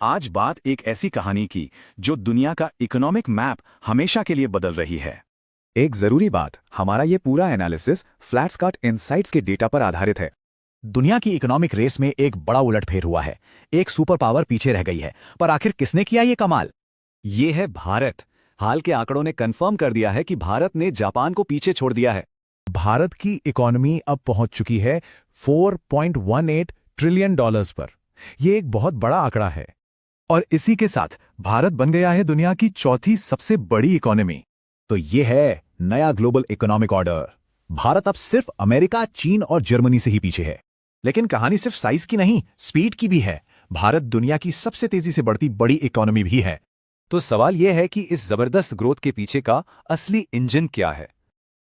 आज बात एक ऐसी कहानी की जो दुनिया का इकोनॉमिक मैप हमेशा के लिए बदल रही है। एक जरूरी बात, हमारा ये पूरा एनालिसिस फ्लैटस्कार्ट इनसाइट्स के डेटा पर आधारित है। दुनिया की इकोनॉमिक रेस में एक बड़ा उलटफेर हुआ है। एक सुपर पावर पीछे रह गई है, पर आखिर किसने किया ये कमाल? ये है भारत। हाल के आंकड़ों ने कंफर्म कर दिया है कि भारत ने जापान को पीछे छोड़ दिया है। भारत की इकोनॉमी अब पहुंच चुकी है 4.18 ट्रिलियन डॉलर्स पर। यह एक बहुत बड़ा आंकड़ा है और इसी के साथ भारत बन गया है दुनिया की चौथी सबसे बड़ी इकोनॉमी। तो ये है नया ग्लोबल इकोनॉमिक ऑर्डर। भारत अब सिर्फ अमेरिका, चीन और जर्मनी से ही पीछे है। लेकिन कहानी सिर्फ साइज की नहीं, स्पीड की भी है। भारत दुनिया की सबसे तेजी से बढ़ती बड़ी इकोनॉमी भी है। तो सवाल यह है कि इस जबरदस्त ग्रोथ के पीछे का असली इंजन क्या है।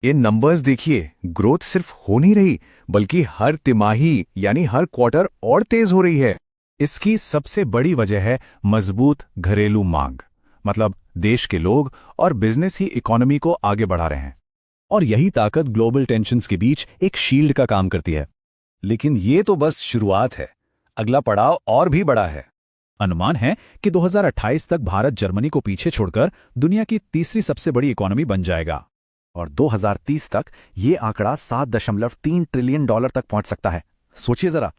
इन नंबर्स देखिए, ग्रोथ सिर्फ हो नहीं रही बल्कि हर तिमाही यानी हर क्वार्टर और तेज हो रही है। इसकी सबसे बड़ी वजह है मजबूत घरेलू मांग। मतलब देश के लोग और बिजनेस ही इकोनॉमी को आगे बढ़ा रहे हैं। और यही ताकत ग्लोबल टेंशन्स के बीच एक शील्ड का काम करती है। लेकिन ये तो बस शुरुआत है। अगला पड़ाव और भी बड़ा है। अनुमान है कि 2028 तक भारत जर्मनी को पीछे छोड़कर दुनिया की तीसरी सबसे बड़ी इकोनॉमी बन जाएगा। और 2030 तक ये आंकड़ा 7.3 ट्रिलियन डॉलर तक पहुंच सकता है। सोचिए जरा।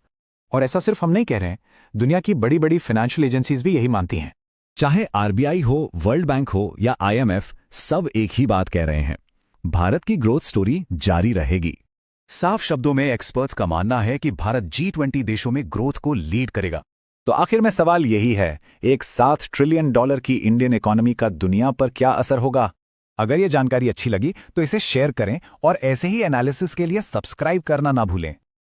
और ऐसा सिर्फ हम नहीं कह रहे हैं, दुनिया की बड़ी बड़ी फाइनेंशियल एजेंसीज भी यही मानती हैं। चाहे आरबीआई हो, वर्ल्ड बैंक हो या आईएमएफ, सब एक ही बात कह रहे हैं। भारत की ग्रोथ स्टोरी जारी रहेगी। साफ शब्दों में एक्सपर्ट्स का मानना है कि भारत G20 देशों में ग्रोथ को लीड करेगा। तो आखिर में सवाल यही है, एक 7 ट्रिलियन डॉलर की इंडियन इकोनॉमी का दुनिया पर क्या असर होगा? अगर ये जानकारी अच्छी लगी तो इसे शेयर करें और ऐसे ही एनालिसिस के लिए सब्सक्राइब करना ना भूलें।